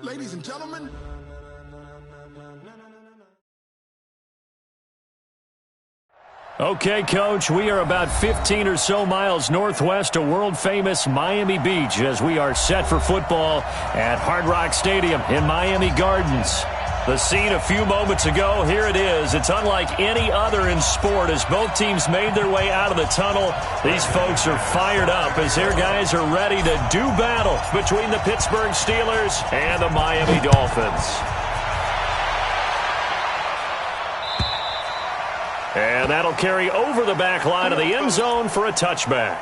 ladies and gentlemen. Okay, Coach, we are about 15 or so miles northwest of world-famous Miami Beach as we are set for football at Hard Rock Stadium in Miami Gardens. The scene a few moments ago, here it is. It's unlike any other in sport as both teams made their way out of the tunnel. These folks are fired up as their guys are ready to do battle between the Pittsburgh Steelers and the Miami Dolphins. And that'll carry over the back line of the end zone for a touchback.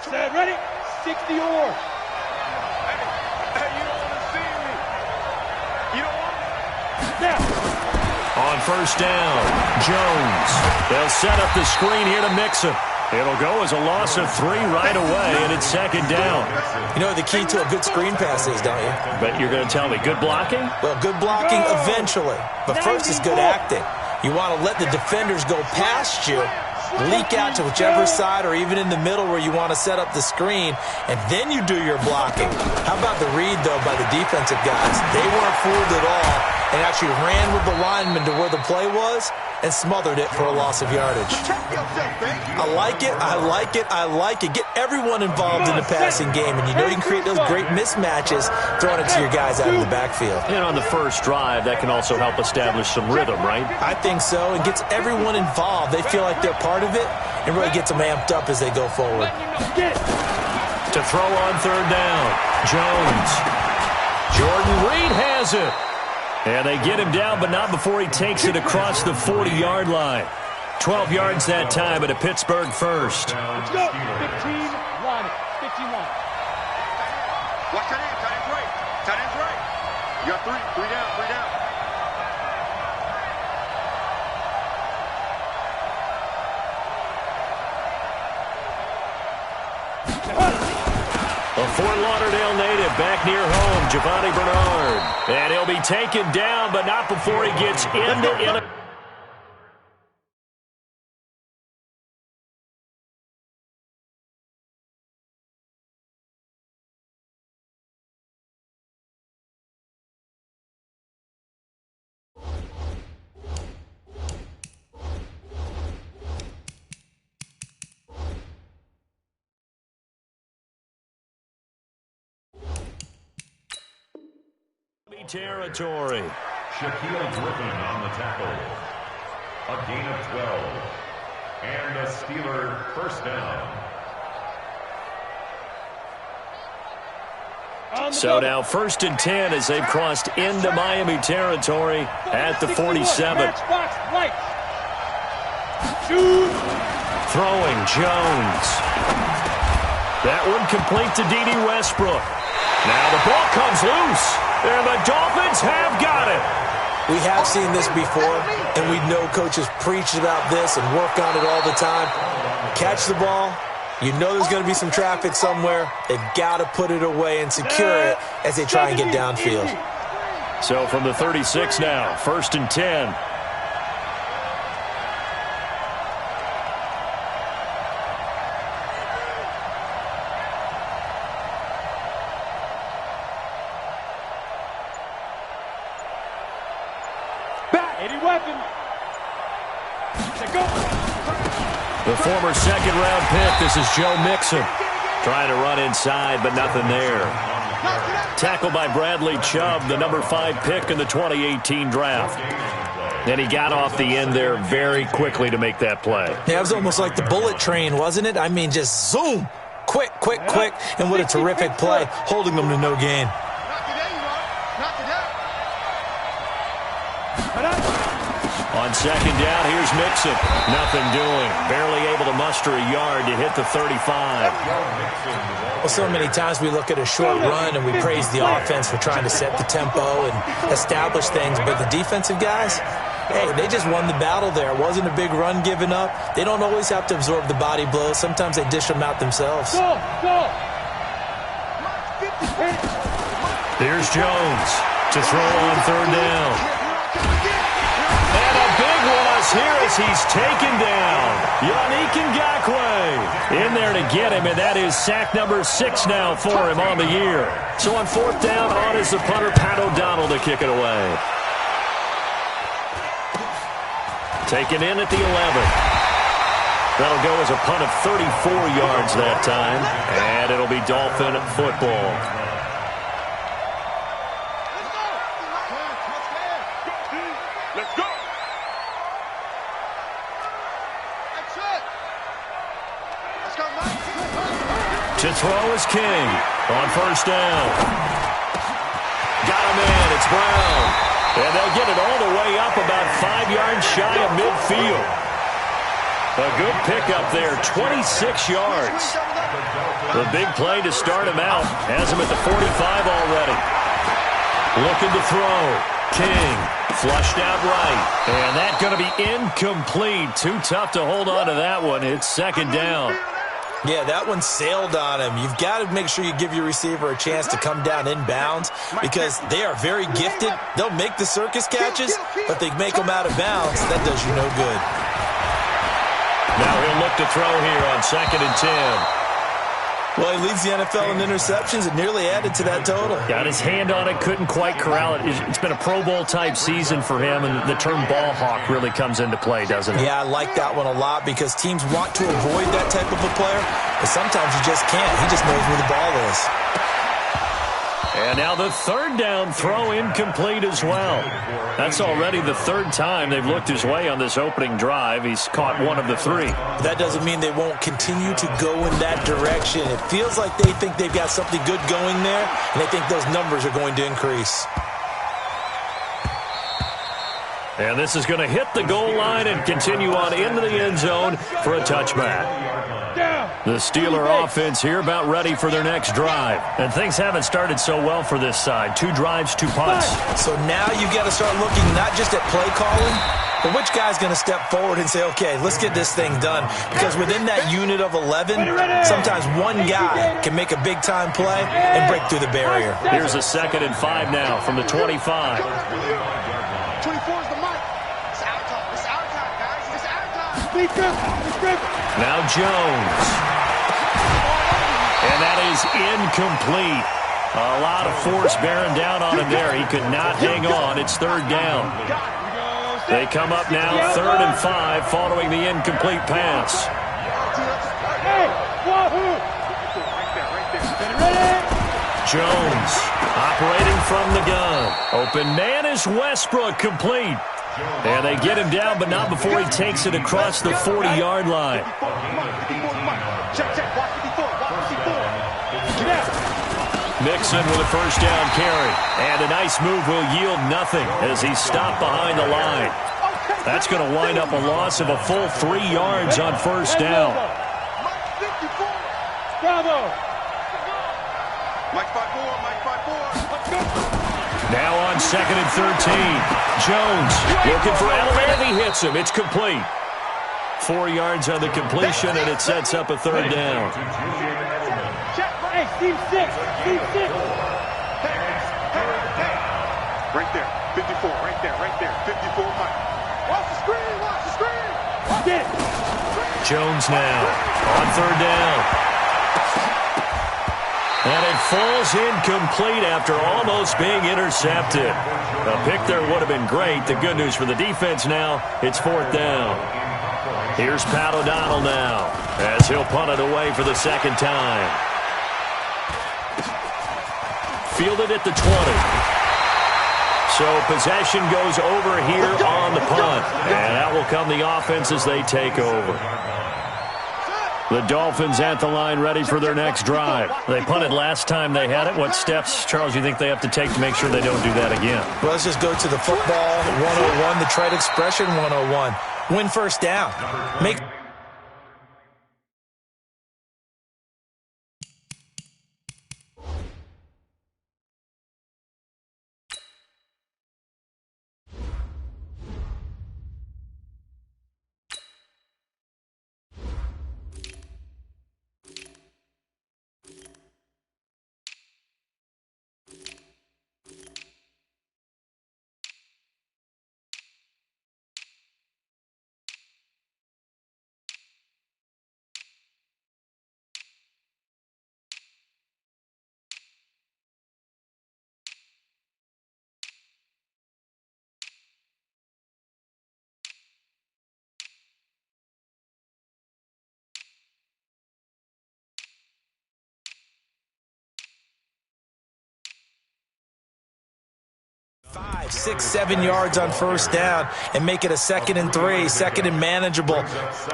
Set, ready? 60 or. Hey, you don't want to see me. You don't want me. Snap. On first down, Jones. They'll set up the screen here to Mixon. It'll go as a loss of 3 right away, and it's second down. You know what the key to a good screen pass is, don't you? But you're going to tell me, good blocking? Well, good blocking eventually. But first is good acting. You want to let the defenders go past you, leak out to whichever side or even in the middle where you want to set up the screen, and then you do your blocking. How about the read, though, by the defensive guys? They weren't fooled at all and actually ran with the lineman to where the play was and smothered it for a loss of yardage. I like it, I like it, I like it. Get everyone involved in the passing game, and you know you can create those great mismatches throwing it to your guys out of the backfield. And on the first drive, that can also help establish some rhythm, right? I think so. It gets everyone involved. They feel like they're part of it and really gets them amped up as they go forward. To throw on third down, Jones. Jordan Reed has it. And they get him down, but not before he takes it across the 40-yard line. 12 yards that time at a Pittsburgh first. Let's go. 15 line. 15 line. Watch tight end. Tight end's right. Tight end's right. You got 3. 3 down. 3 down. A Fort Lauderdale native back near home, Giovanni Bernard. And he'll be taken down, but not before he gets into territory. Shaquille Griffin on the tackle. A gain of 12. And a Steeler first down. So now first and 10 as they've crossed into Miami territory at the 47. Throwing Jones. That one complete to D.D. Westbrook. Now the ball comes loose. And the Dolphins have got it. We have seen this before, and we know coaches preach about this and work on it all the time. Catch the ball. You know there's going to be some traffic somewhere. They've got to put it away and secure it as they try and get downfield. So from the 36 now, first and 10. The former second-round pick, this is Joe Mixon. Trying to run inside, but nothing there. Tackled by Bradley Chubb, the number 5 pick in the 2018 draft. And he got off the end there very quickly to make that play. Yeah, it was almost like the bullet train, wasn't it? I mean, just zoom. Quick, quick, quick. And what a terrific play, holding them to no gain. On second down, here's Mixon. Nothing doing. Barely able to muster a yard to hit the 35. Well, so many times we look at a short run and we praise the offense for trying to set the tempo and establish things. But the defensive guys, hey, they just won the battle there. It wasn't a big run given up. They don't always have to absorb the body blows. Sometimes they dish them out themselves. Go! Here's Jones to throw on third down. And a big loss here as he's taken down. Yannick Ngakoue in there to get him, and that is sack number 6 now for him on the year. So on fourth down, on is the punter, Pat O'Donnell, to kick it away. Taken in at the 11. That'll go as a punt of 34 yards that time, and it'll be Dolphin football. Let's go. To throw is King on first down. Got him in. It's Brown. And they'll get it all the way up about 5 yards shy of midfield. A good pickup there, 26 yards. The big play to start him out. Has him at the 45 already. Looking to throw. King flushed out right. And that's going to be incomplete. Too tough to hold on to that one. It's second down. Yeah, that one sailed on him. You've got to make sure you give your receiver a chance to come down inbounds because they are very gifted. They'll make the circus catches, but they make them out of bounds. That does you no good. Now he'll look to throw here on 2nd and 10. Well, he leads the NFL in interceptions and nearly added to that total. Got his hand on it, couldn't quite corral it. It's been a Pro Bowl-type season for him, and the term ball hawk really comes into play, doesn't it? Yeah, I like that one a lot because teams want to avoid that type of a player, but sometimes you just can't. He just knows where the ball is. And now the third down throw incomplete as well. That's already the third time they've looked his way on this opening drive. He's caught one of the 3. That doesn't mean they won't continue to go in that direction. It feels like they think they've got something good going there, and they think those numbers are going to increase. And this is going to hit the goal line and continue on into the end zone for a touchback. The Steeler offense here about ready for their next drive. And things haven't started so well for this side. 2 drives, 2 punts. So now you've got to start looking not just at play calling, but which guy's going to step forward and say, okay, let's get this thing done. Because within that unit of 11, sometimes one guy can make a big-time play and break through the barrier. Here's a 2nd and 5 now from the 25. 24 is the mic. It's our time. It's our time, guys. It's our time. Now Jones. And that is incomplete. A lot of force bearing down on him there. He could not hang on. It's third down. They come up now 3rd and 5 following the incomplete pass. Jones operating from the gun. Open man is Westbrook, complete. And they get him down, but not before he takes it across the 40-yard line. Mixon with a first down carry. And a nice move will yield nothing as he's stopped behind the line. That's going to wind up a loss of a full 3 yards on first down. Bravo. Now on 2nd and 13. Jones looking for Edelman, and he hits him. It's complete. 4 yards on the completion, and it sets up a third down. Hey, Steve 6. Steve 6. Right there. 54. Right there. 54. Mike. Watch the screen. Watch the screen. Watch it. Jones now on third down. And it falls incomplete after almost being intercepted. A pick there would have been great. The good news for the defense now, it's 4th down. Here's Pat O'Donnell now as he'll punt it away for the second time. Fielded at the 20. So possession goes over here on the punt. And out will come the offense as they take over. The Dolphins at the line ready for their next drive. They punted last time they had it. What steps, Charles, you think they have to take to make sure they don't do that again? Well, let's just go to the football 101, the trite expression 101. Win first down. Make 6, 7 yards on first down and make it a 2nd and 3, 2nd and manageable.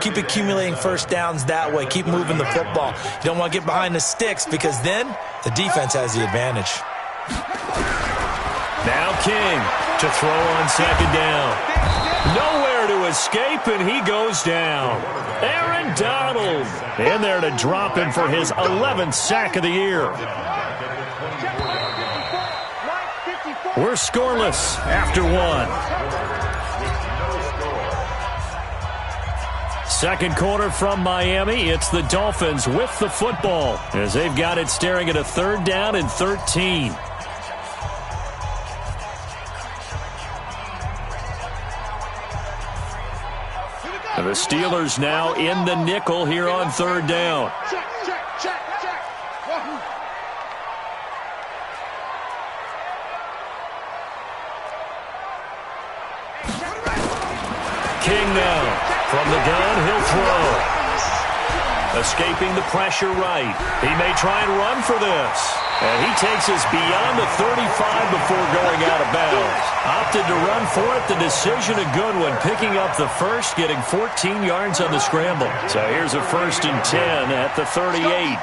Keep accumulating first downs that way. Keep moving the football. You don't want to get behind the sticks because then the defense has the advantage. Now King to throw on 2nd down. Nowhere to escape, and he goes down. Aaron Donald in there to drop him for his 11th sack of the year. We're scoreless after 1. Second quarter from Miami. It's the Dolphins with the football as they've got it staring at a 3rd down and 13. The Steelers now in the nickel here on 3rd down. King now. From the gun, he'll throw. Escaping the pressure right. He may try and run for this. And he takes us beyond the 35 before going out of bounds. Opted to run for it. The decision a good one. Picking up the first, getting 14 yards on the scramble. So here's a 1st and 10 at the 38.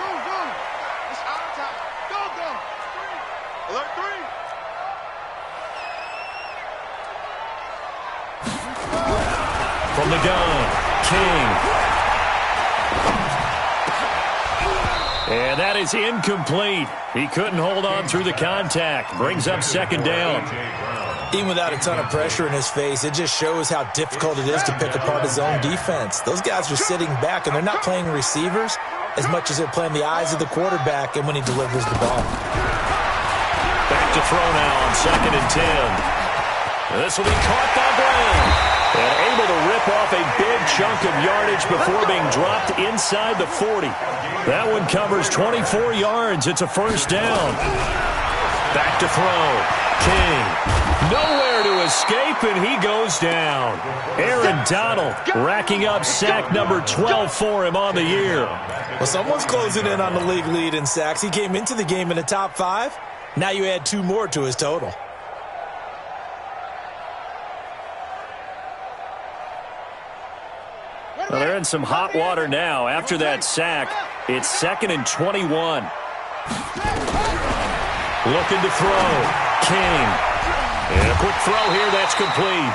From the gun, King. And that is incomplete. He couldn't hold on through the contact. Brings up 2nd down. Even without a ton of pressure in his face, it just shows how difficult it is to pick apart his own defense. Those guys are sitting back, and they're not playing receivers as much as they're playing the eyes of the quarterback and when he delivers the ball. Back to throw now on 2nd and 10. This will be caught by Brown. And able to rip off a big chunk of yardage before being dropped inside the 40. That one covers 24 yards. It's a 1st down. Back to throw. King. Nowhere to escape, and he goes down. Aaron Donald racking up sack number 12 for him on the year. Well, someone's closing in on the league lead in sacks. He came into the game in the top 5. Now you add 2 more to his total. Well, they're in some hot water now. After that sack, it's 2nd and 21. Looking to throw. King. And a quick throw here. That's complete.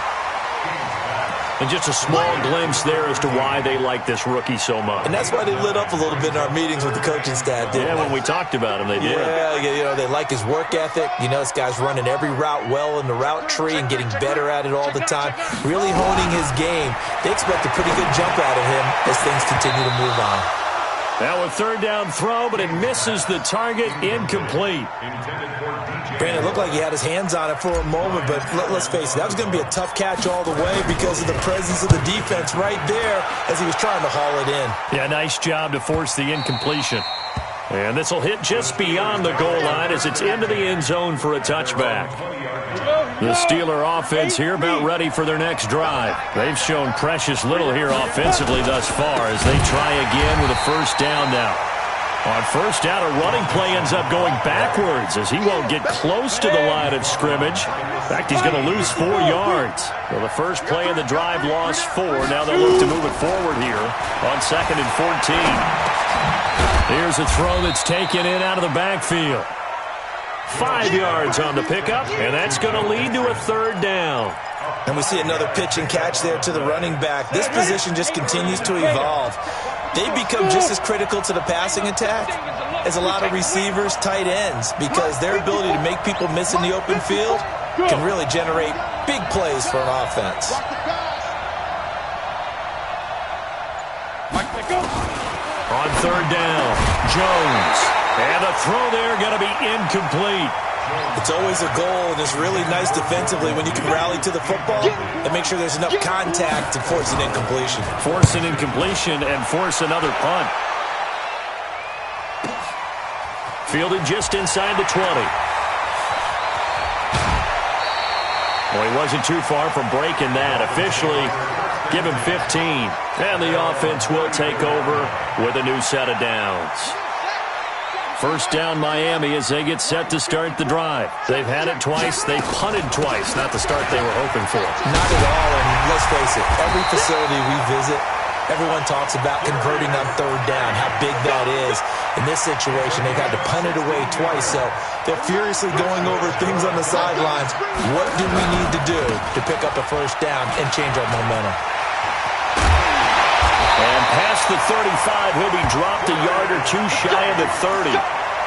And just a small glimpse there as to why they like this rookie so much. And that's why they lit up a little bit in our meetings with the coaching staff, didn't they? Yeah, when we talked about him, they did. Yeah, you know, they like his work ethic. You know, this guy's running every route well in the route tree and getting better at it all the time. Really honing his game. They expect a pretty good jump out of him as things continue to move on. Now a 3rd down throw, but it misses the target. Incomplete. Brandon, it looked like he had his hands on it for a moment, but let's face it, that was going to be a tough catch all the way because of the presence of the defense right there as he was trying to haul it in. Yeah, nice job to force the incompletion. And this will hit just beyond the goal line as it's into the end zone for a touchback. The Steeler offense here about ready for their next drive. They've shown precious little here offensively thus far as they try again with a 1st down now. On 1st down, a running play ends up going backwards as he won't get close to the line of scrimmage. In fact, he's going to lose 4 yards. So the first play of the drive lost 4. Now they'll look to move it forward here on 2nd and 14. Here's a throw that's taken in out of the backfield. 5 yards on the pickup, and that's going to lead to a 3rd down. And we see another pitch and catch there to the running back. This position just continues to evolve. They become just as critical to the passing attack as a lot of receivers, tight ends, because their ability to make people miss in the open field can really generate big plays for an offense. On 3rd down, Jones. And the throw there going to be incomplete. It's always a goal, and it's really nice defensively when you can rally to the football and make sure there's enough contact to force an incompletion. Force an incompletion and force another punt. Fielded just inside the 20. Well, he wasn't too far from breaking that. Officially, give him 15. And the offense will take over with a new set of downs. First down Miami as they get set to start the drive. They've had it twice. They punted twice. Not the start they were hoping for. Not at all, and let's face it, every facility we visit, everyone talks about converting on third down, how big that is. In this situation, they've had to punt it away twice, so they're furiously going over things on the sidelines. What do we need to do to pick up a first down and change our momentum? And past the 35, he'll be dropped a yard or two shy of the 30.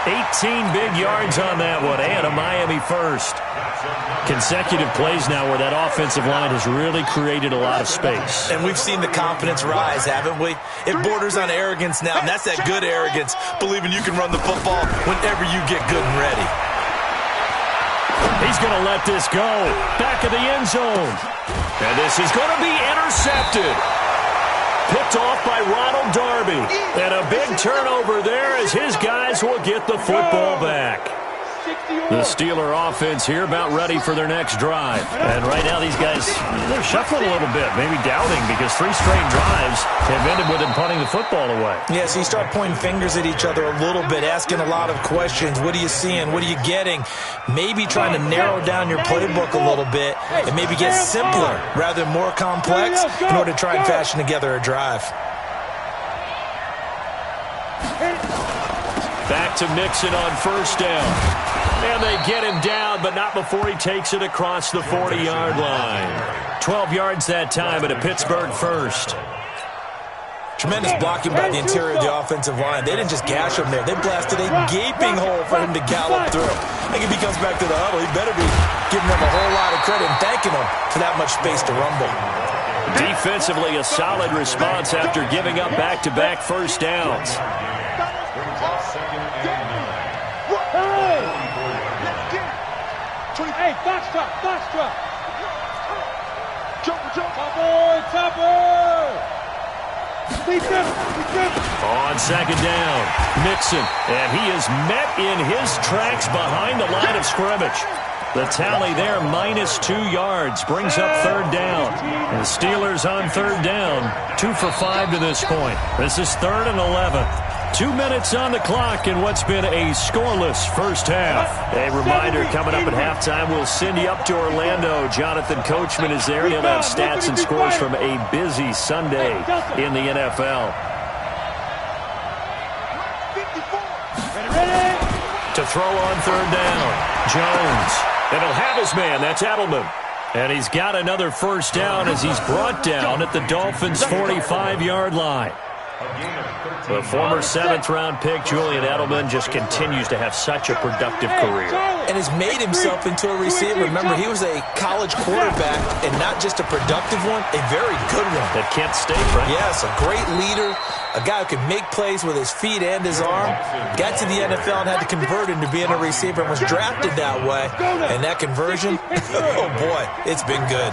18 big yards on that one, and a Miami first. Consecutive plays now where that offensive line has really created a lot of space. And we've seen the confidence rise, haven't we? It borders on arrogance now, and that's that good arrogance, believing you can run the football whenever you get good and ready. He's going to let this go. Back of the end zone. And this is going to be intercepted. Picked off by Ronald Darby. And a big turnover there as his guys will get the football back. The Steeler offense here about ready for their next drive. And right now these guys, they're shuffling a little bit, maybe doubting because 3 straight drives have ended with them punting the football away. Yeah, so you start pointing fingers at each other a little bit, asking a lot of questions. What are you seeing? What are you getting? Maybe trying to narrow down your playbook a little bit and maybe get simpler rather than more complex in order to try and fashion together a drive. Back to Mixon on first down. And they get him down, but not before he takes it across the 40-yard line. 12 yards that time at a Pittsburgh first. Tremendous blocking by the interior of the offensive line. They didn't just gash him there. They blasted a gaping hole for him to gallop through. I think if he comes back to the huddle, he better be giving them a whole lot of credit and thanking them for that much space to rumble. Defensively, a solid response after giving up back-to-back first downs. Hey, box drop. Topper. On second down, Mixon, and he is met in his tracks behind the line of scrimmage. The tally there, -2 yards, brings up third down. The Steelers on third down, 2 for 5 to this point. This is 3rd and 11. 2 minutes on the clock in what's been a scoreless first half. A reminder, coming up at halftime, we'll send you up to Orlando. Jonathan Coachman is there. He'll have stats and scores from a busy Sunday in the NFL. To throw on third down, Jones. And he'll have his man. That's Edelman. And he's got another first down as he's brought down at the Dolphins' 45-yard line. The former 7th-round pick, Julian Edelman, just continues to have such a productive career. And has made himself into a receiver. Remember, he was a college quarterback, and not just a productive one, a very good one. At Kent State, right? Yes, a great leader, a guy who could make plays with his feet and his arm. Got to the NFL and had to convert into being a receiver and was drafted that way. And that conversion, oh boy, it's been good.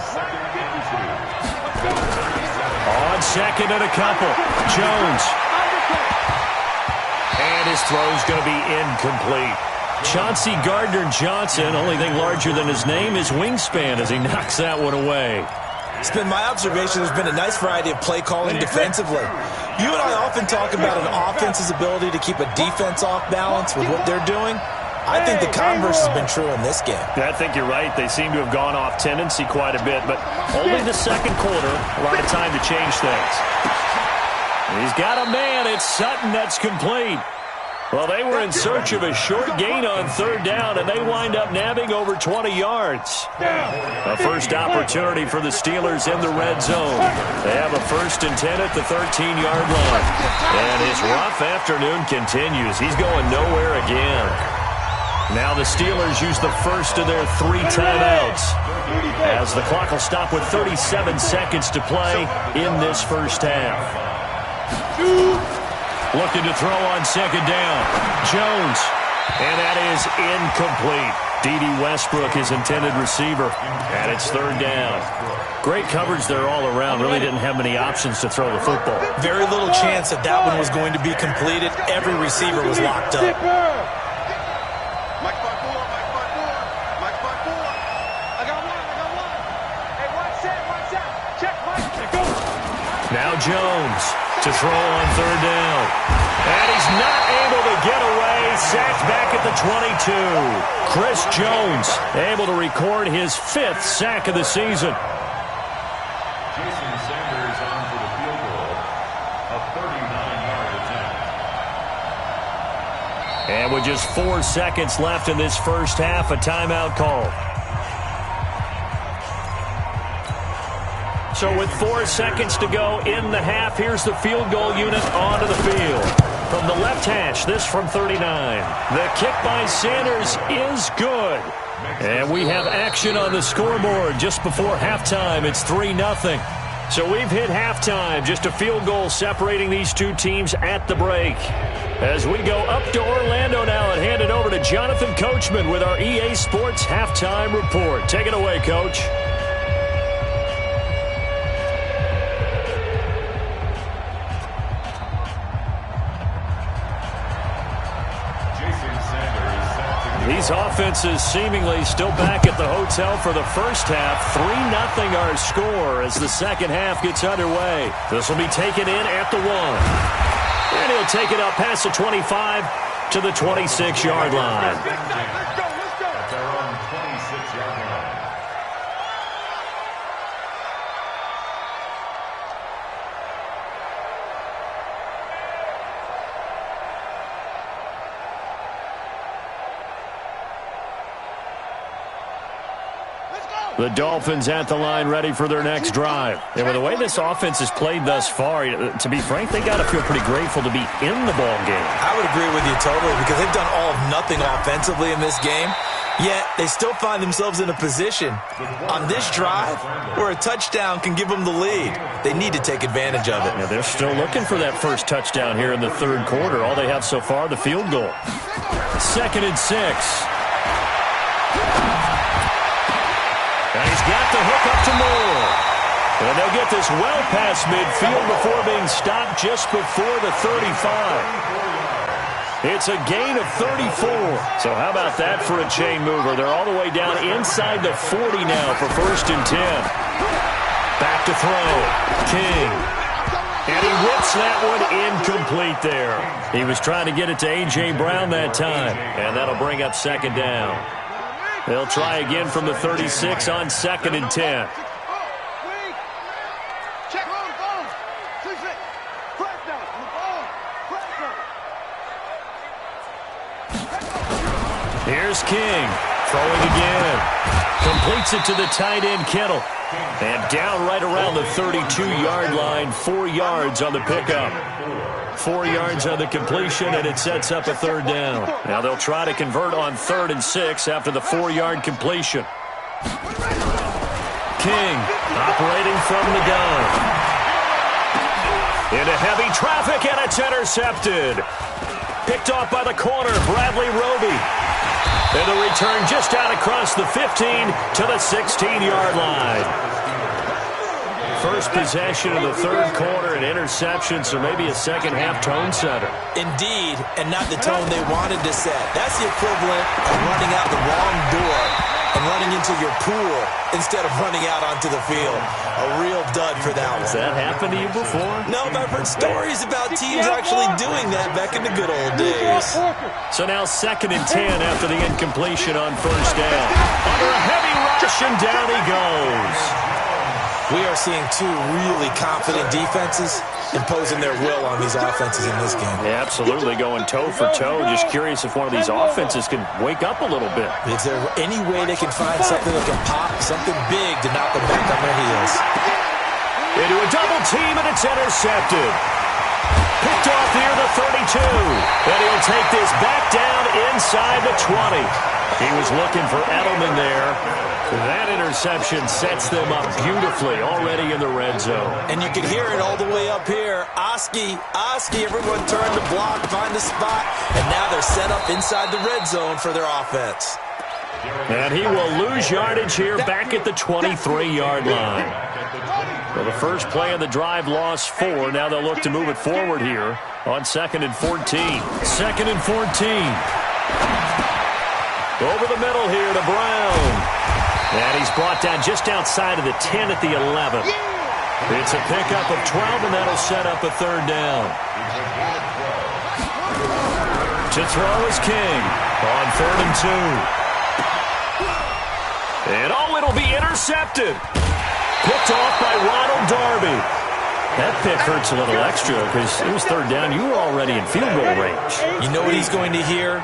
On second and a couple, Jones. And his throw's going to be incomplete. Chauncey Gardner-Johnson, only thing larger than his name is wingspan as he knocks that one away. It's been my observation there's been a nice variety of play calling defensively. You and I often talk about an offense's ability to keep a defense off balance with what they're doing. I think the converse has been true in this game. I think you're right. They seem to have gone off tendency quite a bit, but only the second quarter, a lot of time to change things. He's got a man. It's Sutton that's complete. Well, they were in search of a short gain on third down, and they wind up nabbing over 20 yards. A first opportunity for the Steelers in the red zone. They have a 1st and 10 at the 13-yard line. And his rough afternoon continues. He's going nowhere again. Now the Steelers use the first of their 3 timeouts, as the clock will stop with 37 seconds to play in this first half. Looking to throw on second down. Jones. And that is incomplete. D.D. Westbrook, his intended receiver. And it's third down. Great coverage there all around. Really didn't have many options to throw the football. Very little chance that that one was going to be completed. Every receiver was locked up. Now Jones to throw on third down. And he's not able to get away. sacked back at the 22. Chris Jones able to record his 5th sack of the season. Jason Sanders on for the field goal, a 39-yard attempt. And with just 4 seconds left in this first half, a timeout call. So with 4 seconds to go in the half, here's the field goal unit onto the field. From the left hash, this from 39. The kick by Sanders is good. And we have action on the scoreboard just before halftime. It's 3-0. So we've hit halftime. Just a field goal separating these two teams at the break. As we go up to Orlando now and hand it over to Jonathan Coachman with our EA Sports Halftime Report. Take it away, Coach. These offenses seemingly still back at the hotel for the first half. 3-0 our score as the second half gets underway. This will be taken in at the 1. And he'll take it up past the 25 to the 26-yard line. At their own 26-yard line. The Dolphins at the line ready for their next drive. And with the way this offense has played thus far, to be frank, they got to feel pretty grateful to be in the ball game. I would agree with you totally because they've done all of nothing offensively in this game, yet they still find themselves in a position on this drive where a touchdown can give them the lead. They need to take advantage of it. Yeah, they're still looking for that first touchdown here in the third quarter. All they have so far, the field goal. 2nd and 6. And he's got the hook up to Moore. And they'll get this well past midfield before being stopped just before the 35. It's a gain of 34. So how about that for a chain mover? They're all the way down inside the 40 now for 1st and 10. Back to throw. King. And he whips that one incomplete there. He was trying to get it to A.J. Brown that time. And that'll bring up 2nd down. They'll try again from the 36 on 2nd and 10. Here's King. Throwing again. Completes it to the tight end, Kittle. And down right around the 32-yard line. 4 yards on the pickup. 4 yards on the completion, and it sets up a 3rd down. Now they'll try to convert on 3rd and 6 after the 4-yard completion. King operating from the gun. Into heavy traffic, and it's intercepted. Picked off by the corner, Bradley Roby. And the return just out across the 15 to the 16-yard line. First possession of the third quarter, an interception, so maybe a second-half tone setter. Indeed, and not the tone they wanted to set. That's the equivalent of running out the wrong door and running into your pool instead of running out onto the field. A real dud for that one. Has that happened to you before? No, but I've heard stories about teams actually doing that back in the good old days. So now 2nd and 10 after the incompletion on 1st down. Under a heavy rush, and down he goes. We are seeing two really confident defenses imposing their will on these offenses in this game. Yeah, absolutely, going toe for toe. Just curious if one of these offenses can wake up a little bit. Is there any way they can find something that can pop, something big to knock them back on their heels? Into a double team, and it's intercepted. Picked off near the 32. And he'll take this back down inside the 20. He was looking for Edelman there. That interception sets them up beautifully already in the red zone. And you can hear it all the way up here. Oski, everyone turned to block, find a spot, and now they're set up inside the red zone for their offense. And he will lose yardage here back at the 23-yard line. Well, the first play of the drive lost 4. Now they'll look to move it forward here on 2nd and 14. 2nd and 14. Over the middle here to Brown. And he's brought down just outside of the 10 at the 11. It's a pickup of 12, and that'll set up a 3rd down. To throw is King on 3rd and 2. And it'll be intercepted. Picked off by Ronald Darby. That pick hurts a little extra because it was 3rd down. You were already in field goal range. You know what he's going to hear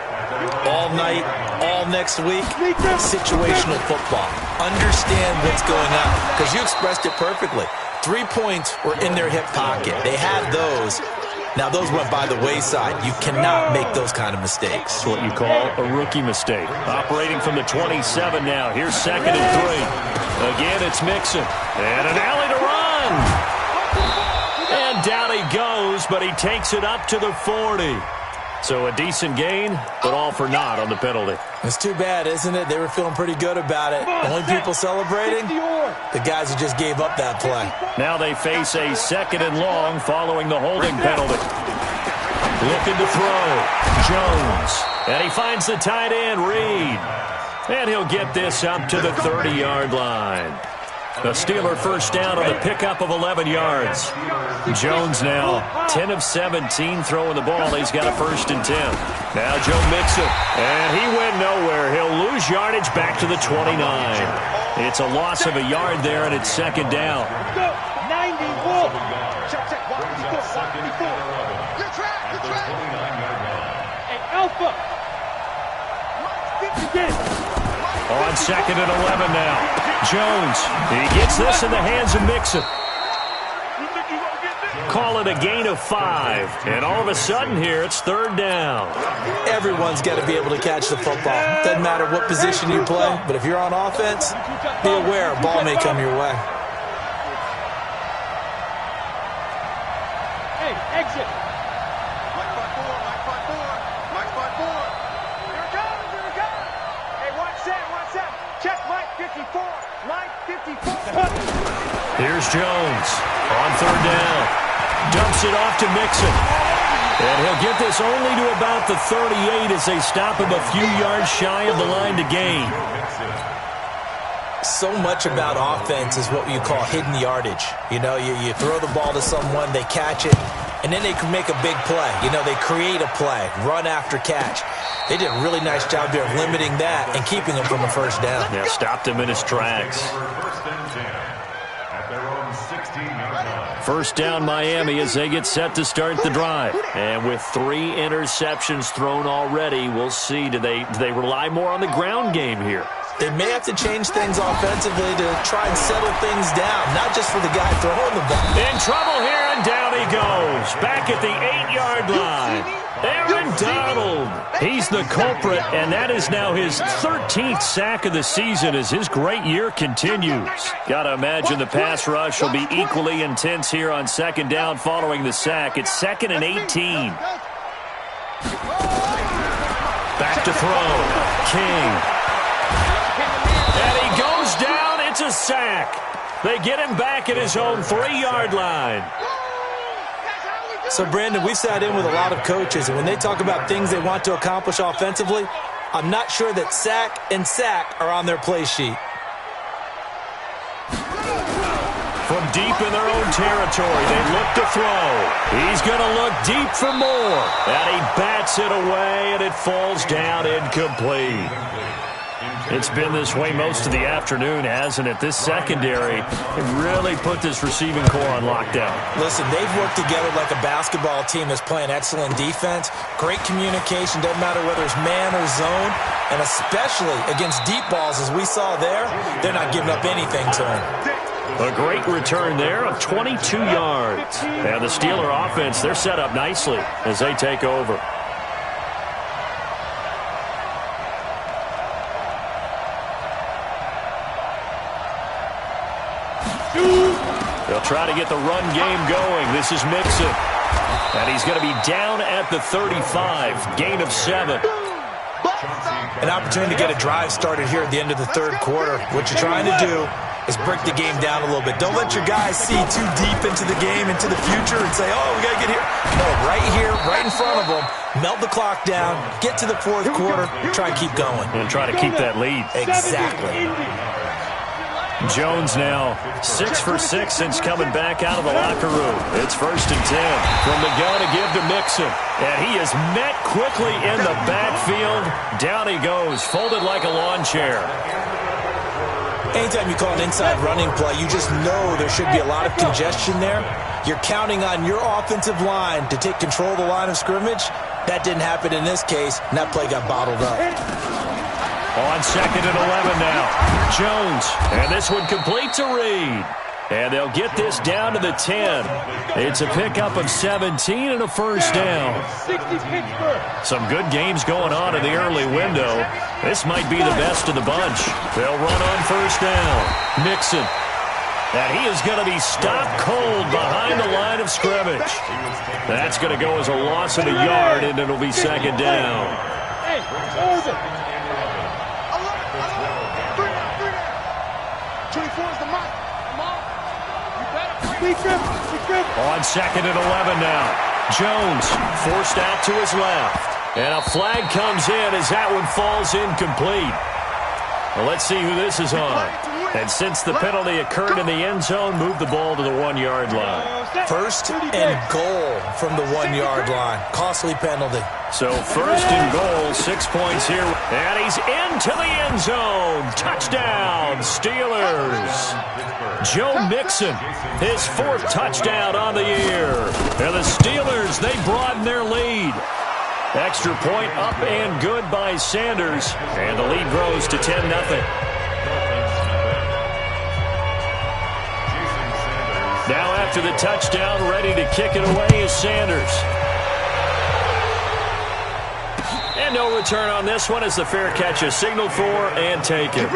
all night, all next week? Situational football. Understand what's going on because you expressed it perfectly. 3 points were in their hip pocket. They had those. Now, those went by the wayside. You cannot make those kind of mistakes. It's what you call a rookie mistake. Operating from the 27 now. Here's 2nd and 3. Again, it's Mixon. And an alley to run. And down he goes, but he takes it up to the 40. So a decent gain, but all for naught on the penalty. It's too bad, isn't it? They were feeling pretty good about it. The only people celebrating, the guys who just gave up that play. Now they face a 2nd and long following the holding penalty. Looking to throw. Jones. And he finds the tight end, Reed. And he'll get this up to the 30-yard line. The Steeler first down on the pickup of 11 yards. Jones now 10 of 17 throwing the ball. He's got a 1st and 10. Now Joe Mixon. And he went nowhere. He'll lose yardage back to the 29. It's a loss of a yard there, and it's 2nd down. 91. Check. Good track. Hey, Alpha. On 2nd and 11 now. Jones. He gets this in the hands of Mixon. Call it a gain of 5. And all of a sudden here, it's 3rd down. Everyone's got to be able to catch the football. Doesn't matter what position you play, but if you're on offense, be aware a ball may come your way. Hey, exit. Mike 5-4. Here it goes. Hey, watch that. Check Mike 54. Mike 54. Here's Jones on 3rd down. Dumps it off to Mixon. And he'll get this only to about the 38 as they stop him a few yards shy of the line to gain. So much about offense is what you call hidden yardage. You know, you throw the ball to someone, they catch it, and then they can make a big play. You know, they create a play, run after catch. They did a really nice job there of limiting that and keeping him from a 1st down. Yeah, stopped him in his tracks. 1st down Miami as they get set to start the drive. And with 3 interceptions thrown already, we'll see. Do they rely more on the ground game here? They may have to change things offensively to try and settle things down, not just for the guy throwing the ball. In trouble here, and down he goes. Back at the 8-yard line. Aaron Donald. He's the culprit, and that is now his 13th sack of the season as his great year continues. Got to imagine the pass rush will be equally intense here on 2nd down following the sack. It's 2nd and 18. Back to throw. King. And he goes down. It's a sack. They get him back at his own 3-yard line. So, Brandon, we sat in with a lot of coaches, and when they talk about things they want to accomplish offensively, I'm not sure that sack and sack are on their play sheet. From deep in their own territory, they look to throw. He's going to look deep for more. And he bats it away, and it falls down incomplete. It's been this way most of the afternoon, hasn't it? This secondary really put this receiving core on lockdown. Listen, they've worked together like a basketball team that's playing excellent defense. Great communication, doesn't matter whether it's man or zone. And especially against deep balls, as we saw there, they're not giving up anything to them. A great return there of 22 yards. And the Steeler offense, they're set up nicely as they take over. They'll try to get the run game going. This is Mixon. And he's going to be down at the 35. Gain of 7. An opportunity to get a drive started here at the end of the 3rd quarter. What you're trying to do is break the game down a little bit. Don't let your guys see too deep into the game, into the future, and say, oh, we got to get here. No, right here, right in front of them, melt the clock down, get to the 4th quarter, try and keep going. And try to keep that lead. Exactly. Jones now 6 for 6 since coming back out of the locker room. It's 1st and 10 from the gun to give to Mixon. And he is met quickly in the backfield. Down he goes, folded like a lawn chair. Anytime you call an inside running play, you just know there should be a lot of congestion there. You're counting on your offensive line to take control of the line of scrimmage. That didn't happen in this case, and that play got bottled up. On 2nd and 11 now. Jones, and this one complete to Reed. And they'll get this down to the 10. It's a pickup of 17 and a first down. Some good games going on in the early window. This might be the best of the bunch. They'll run on 1st down. Mixon. And he is going to be stopped cold behind the line of scrimmage. That's going to go as a loss of a yard, and it'll be 2nd down. Hey, hold it. 24 is the mark. Come on. You better. On 2nd and 11 now. Jones forced out to his left. And a flag comes in as that one falls incomplete. Well, let's see who this is on. And since the penalty occurred in the end zone, move the ball to the 1-yard line. 1st and goal from the 1-yard line. Costly penalty. So 1st and goal, 6 points here. And he's into the end zone. Touchdown, Steelers. Joe Mixon, his 4th touchdown on the year. And the Steelers, they broaden their lead. Extra point up and good by Sanders. And the lead grows to 10-0. Now after the touchdown, ready to kick it away is Sanders. And no return on this one as the fair catch is signaled for and taken.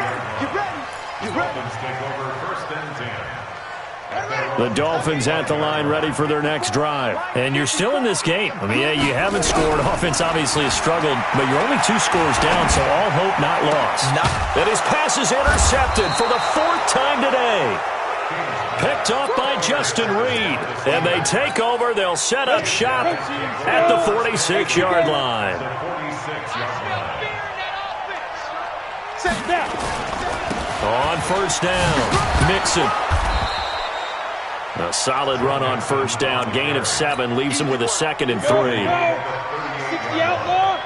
The Dolphins at the line ready for their next drive. And you're still in this game. I mean, yeah, you haven't scored. Offense obviously has struggled, but you're only 2 scores down, so all hope not lost. And his pass is intercepted for the 4th time today. Picked off by Justin Reed. And they take over. They'll set up shop at the 46-yard line. On 1st down, Mixon. A solid run on 1st down. Gain of 7 leaves him with a 2nd and 3. 60 outlaw.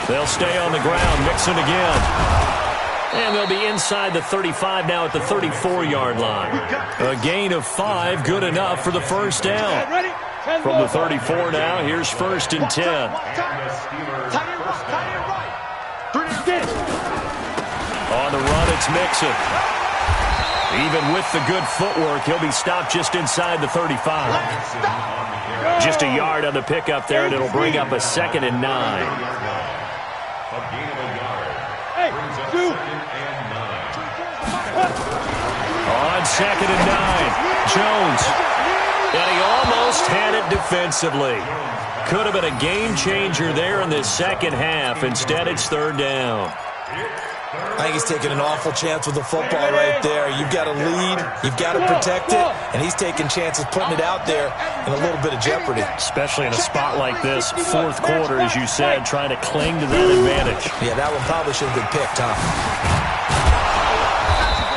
They'll stay on the ground. Mixon again. And they'll be inside the 35 now at the 34-yard line. A gain of 5, good enough for the 1st down. From the 34 now, here's 1st and 10. On the run, it's Mixon. Even with the good footwork, he'll be stopped just inside the 35. Just a yard on the pickup there, and it'll bring up a 2nd and 9. On 2nd and 9, Jones. And he almost had it defensively. Could have been a game changer there in this second half. Instead, it's 3rd down. I think he's taking an awful chance with the football right there. You've got to lead, you've got to protect it, and he's taking chances putting it out there in a little bit of jeopardy. Especially in a spot like this, 4th quarter, as you said, trying to cling to that advantage. Yeah, that one probably should have been picked, huh?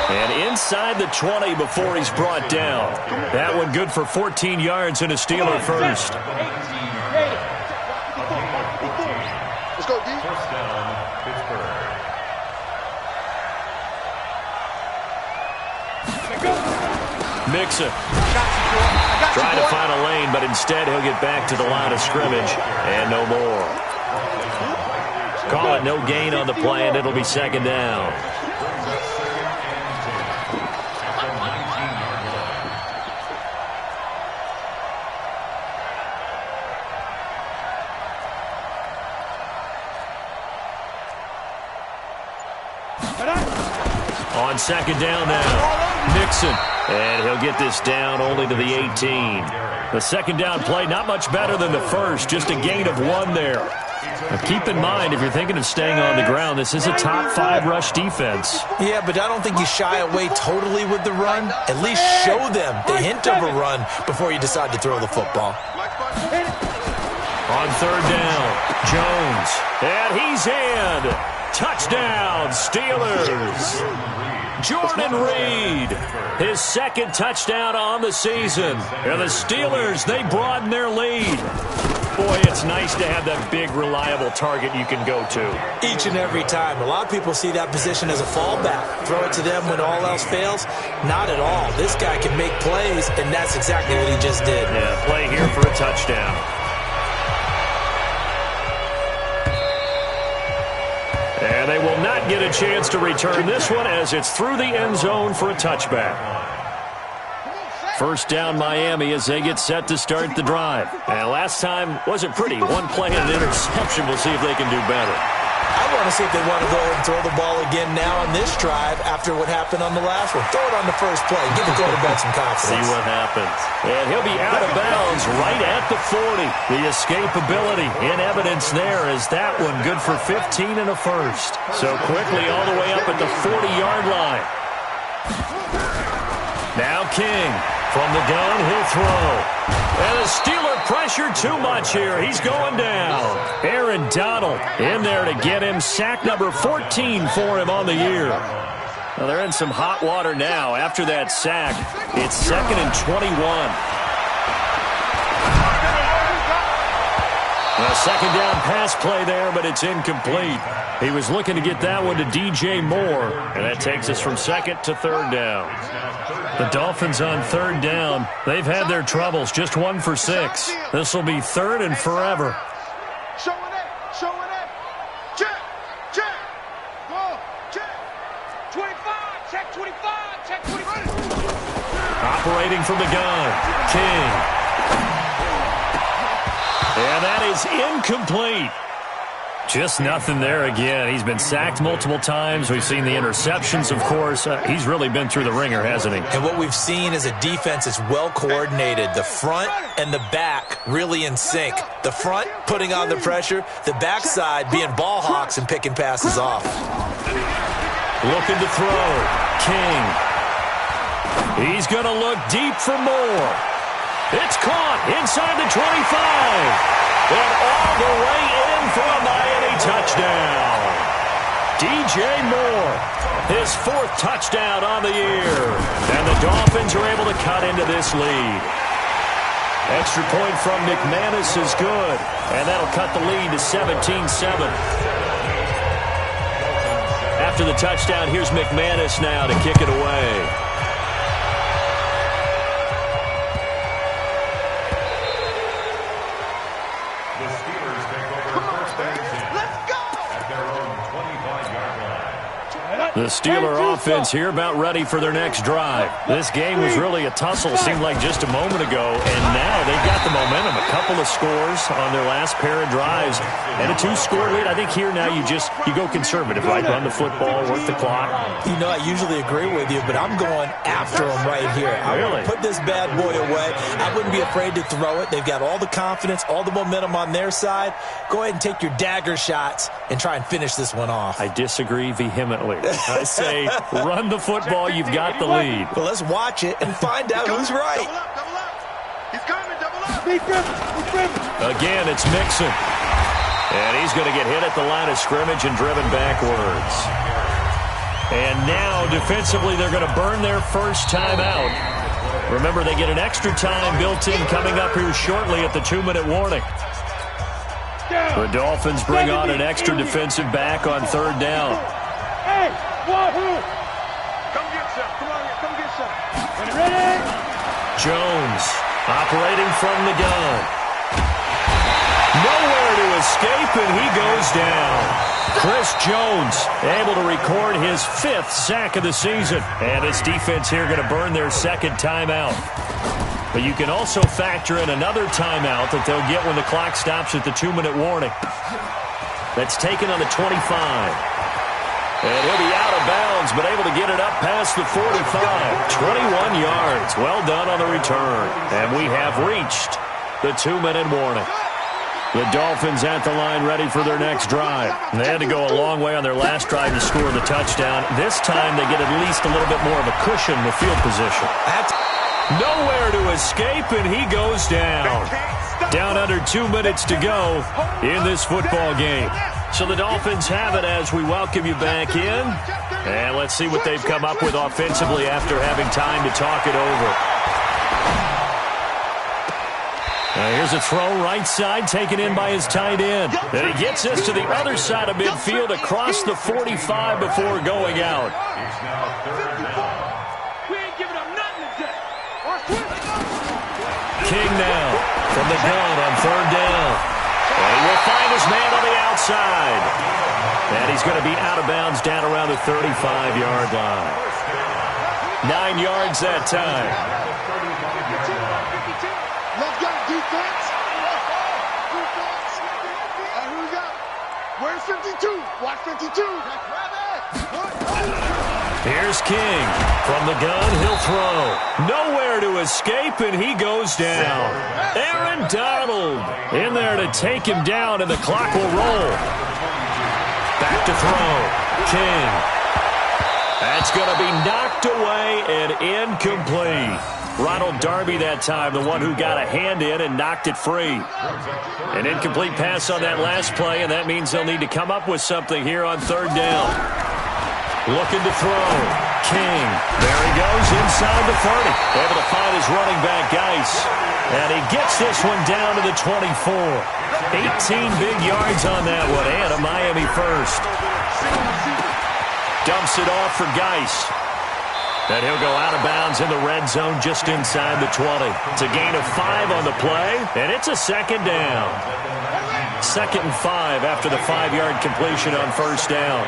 And inside the 20 before he's brought down. That one good for 14 yards and a Steeler first. Let's go, D. 1st down, Pittsburgh. Mixon. Trying to find a lane, but instead he'll get back to the line of scrimmage. And no more. Call it no gain on the play, and it'll be 2nd down. On 2nd down now, Mixon. And he'll get this down only to the 18. The 2nd down play, not much better than the first, just a gain of 1 there. Now keep in mind, if you're thinking of staying on the ground, this is a top 5 rush defense. Yeah, but I don't think you shy away totally with the run. At least show them the hint of a run before you decide to throw the football. On 3rd down, Jones. And he's in. Touchdown, Steelers. Jordan Reed, his second touchdown on the season. And the Steelers, they broaden their lead. Boy, it's nice to have that big, reliable target you can go to. Each and every time. A lot of people see that position as a fallback. Throw it to them when all else fails. Not at all. This guy can make plays, and that's exactly what he just did. Yeah, play here for a touchdown. And they will not get a chance to return this one as it's through the end zone for a touchback. First down Miami as they get set to start the drive. And last time wasn't pretty. One play and an interception. We'll see if they can do better. I want to see if they want to go ahead and throw the ball again now on this drive after what happened on the last one. Throw it on the first play. Give the quarterback some confidence. See what happens. And he'll be out of bounds right at the 40. The escapability in evidence there is that one good for 15 and a first. So quickly all the way up at the 40-yard line. Now King. From the gun, he'll throw. And the Steeler pressure too much here. He's going down. Aaron Donald in there to get him. Sack number 14 for him on the year. Well, they're in some hot water now. After that sack, it's 2nd and 21. A second down pass play there, but it's incomplete. He was looking to get that one to DJ Moore, and that takes us from 2nd to 3rd down. The Dolphins on 3rd down. They've had their troubles, just 1 for 6. This will be 3rd and forever. Showing it. Check. Go, check. 25, check 25, check 25. Operating from the gun, King. And that is incomplete. Just nothing there again. He's been sacked multiple times. We've seen the interceptions, of course. He's really been through the ringer, hasn't he? And what we've seen is a defense that's well coordinated. The front and the back really in sync. The front putting on the pressure. The backside being ball hawks and picking passes off. Looking to throw. King. He's going to look deep for more. It's caught inside the 25. And all the way in for a Miami touchdown. DJ Moore, his 4th touchdown on the year. And the Dolphins are able to cut into this lead. Extra point from McManus is good. And that'll cut the lead to 17-7. After the touchdown, here's McManus now to kick it away. The Steeler offense here about ready for their next drive. This game was really a tussle, seemed like just a moment ago, and now they've got the momentum. A couple of scores on their last pair of drives and a 2-score lead. I think here now you go conservative, right? Run the football, work the clock. You know, I usually agree with you, but I'm going after them right here. I want to put this bad boy away. I wouldn't be afraid to throw it. They've got all the confidence, all the momentum on their side. Go ahead and take your dagger shots and try and finish this one off. I disagree vehemently. I say run the football. You've got the lead. Well, let's watch it and find out who's right. Double up. He's coming, double up. Again, it's Mixon. And he's going to get hit at the line of scrimmage and driven backwards. And now, defensively, they're going to burn their first time out. Remember, they get an extra time built in coming up here shortly at the 2-minute warning. The Dolphins bring on an extra defensive back on 3rd down. Hey, wahoo! Come get some. Come on, come get some. Ready? Jones operating from the gun. Nowhere to escape, and he goes down. Chris Jones able to record his 5th sack of the season. And his defense here going to burn their 2nd timeout. But you can also factor in another timeout that they'll get when the clock stops at the 2-minute warning. That's taken on the 25. And he'll be out of bounds, but able to get it up past the 45. 21 yards. Well done on the return. And we have reached the 2-minute warning. The Dolphins at the line ready for their next drive. They had to go a long way on their last drive to score the touchdown. This time they get at least a little bit more of a cushion with field position. Nowhere to escape, and he goes down. Down under 2 minutes to go in this football game. So the Dolphins have it as we welcome you back in. And let's see what they've come up with offensively after having time to talk it over. Here's a throw right side taken in by his tight end. And he gets this to the other side of midfield across the 45 before going out. It's now third down. We ain't giving up nothing today. King now from the gun on third down. And he will find his man on the outside. And he's going to be out of bounds down around the 35-yard line. 9 yards that time. Let's go, defense. Defense. Who we got? Where's 52? Watch 52. Here's King. From the gun, he'll throw. Nowhere to escape, and he goes down. Aaron Donald in there to take him down, and the clock will roll. Back to throw. King. That's going to be knocked away and incomplete. Ronald Darby that time, the one who got a hand in and knocked it free. An incomplete pass on that last play, and that means they'll need to come up with something here on third down. Looking to throw. King. There he goes inside the 30. Able to find his running back, Geis. And he gets this one down to the 24. 18 big yards on that one, and a Miami first. Dumps it off for Geis. And he'll go out of bounds in the red zone just inside the 20. It's a gain of 5 on the play, and it's a second down. 2nd and 5 after the 5-yard completion on first down.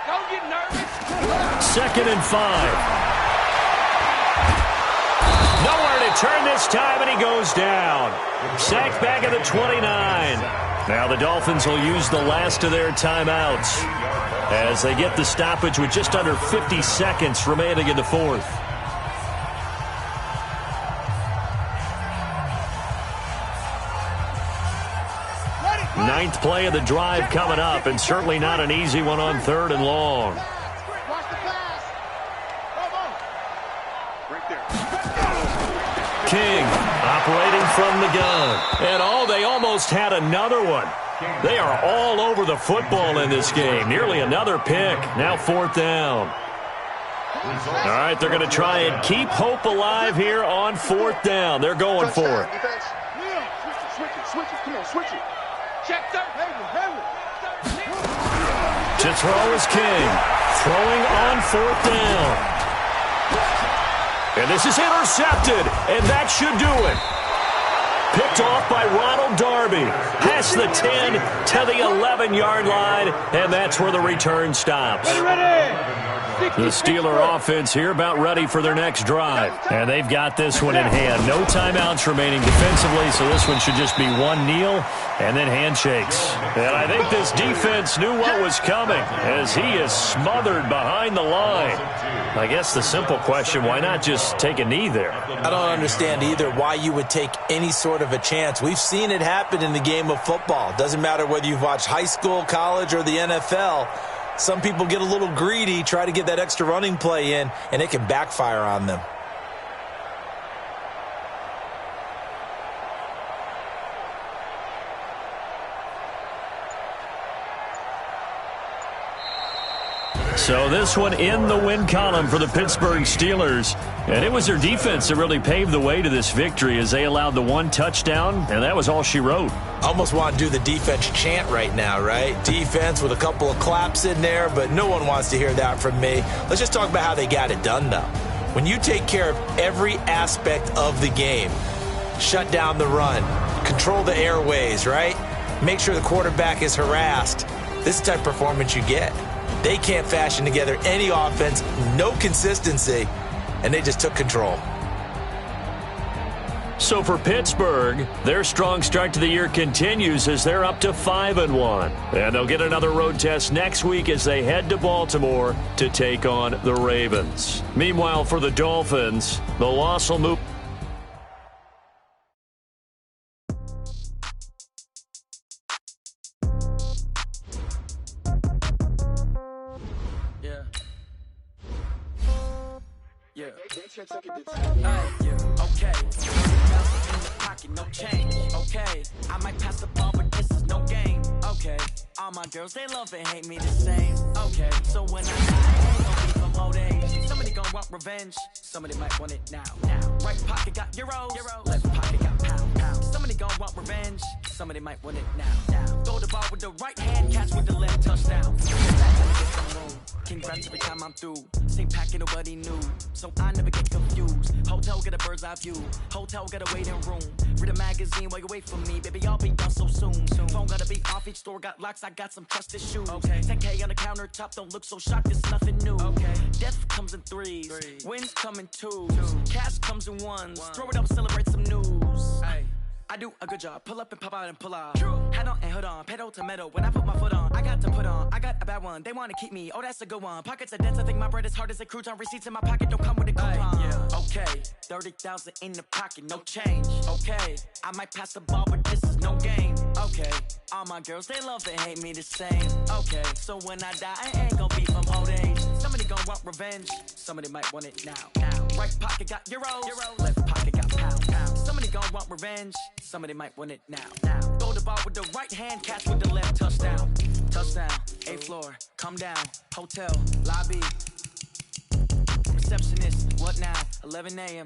Don't get nervous. 2nd and 5. Nowhere to turn this time, and he goes down. Sacked back at the 29. Now the Dolphins will use the last of their timeouts as they get the stoppage with just under 50 seconds remaining in the fourth. Ninth play of the drive coming up, and certainly not an easy one on third and long. Watch the pass. Right there. King operating from the gun. And they almost had another one. They are all over the football in this game. Nearly another pick. Now 4th down. All right, they're going to try and keep hope alive here on 4th down. They're going for it. Switch it. Come on, switch it. Check, sir. To throw is King. Throwing on 4th down. And this is intercepted, and that should do it. Picked off by Ronald Darby. Past the 10 to the 11-yard line, and that's where the return stops. The Steeler offense here about ready for their next drive. And they've got this one in hand. No timeouts remaining defensively, so this one should just be one kneel and then handshakes. And I think this defense knew what was coming as he is smothered behind the line. I guess the simple question, why not just take a knee there? I don't understand either why you would take any sort of a chance. We've seen it happen in the game of football. Doesn't matter whether you've watched high school, college, or the NFL. Some people get a little greedy, try to get that extra running play in, and it can backfire on them. So this one in the win column for the Pittsburgh Steelers. And it was their defense that really paved the way to this victory as they allowed the one touchdown, and that was all she wrote. Almost want to do the defense chant right now, right? Defense with a couple of claps in there, but no one wants to hear that from me. Let's just talk about how they got it done, though. When you take care of every aspect of the game, shut down the run, control the airways, right? Make sure the quarterback is harassed. This is the type of performance you get. They can't fashion together any offense, no consistency, and they just took control. So for Pittsburgh, their strong start to the year continues as they're up to 5-1. And they'll get another road test next week as they head to Baltimore to take on the Ravens. Meanwhile, for the Dolphins, the loss will move. Okay. In the pocket, no change. Okay. I might pass the ball, but this is no game. Okay. All my girls, they love and hate me the same. Okay. So when I die, I ain't gon' be from old age. Somebody gon' want revenge. Somebody might want it now. Right pocket got euros. Left pocket got pound. Somebody gon' want revenge. Somebody might want it now. Throw the ball with the right hand, catch with the left, touchdown. Congrats every time I'm through. Same packet, nobody knew, so I never get confused. Hotel get a bird's eye view. Hotel get a waiting room. Read a magazine while you wait for me, baby. I'll be done so soon. Phone gotta be off. Each store got locks. I got some trusted shoes. 10K on the countertop. Don't look so shocked. It's nothing new. Death comes in threes. Wins come in twos. Cash comes in ones. Throw it up, celebrate some news. I do a good job. Pull up and pop out and pull off. Hat on and hood on. Pedal to metal. When I put my foot on, I got to put on. I got a bad one. They want to keep me. Oh, that's a good one. Pockets are dense. I think my bread is hard as a crouton. Receipts in my pocket don't come with a coupon. Okay. 30,000 in the pocket. No change. Okay. I might pass the ball, but this is no game. Okay. All my girls, they love and hate me the same. Okay. So when I die, I ain't gon' be from old age. Somebody gon' want revenge. Somebody might want it now. Right pocket got euros. Left pocket got pound. Somebody gon' want revenge. Somebody might want it now. Throw the ball with the right hand, catch with the left, touchdown. Touchdown, 8th floor, come down. Hotel, lobby. Receptionist, what now? 11 a.m.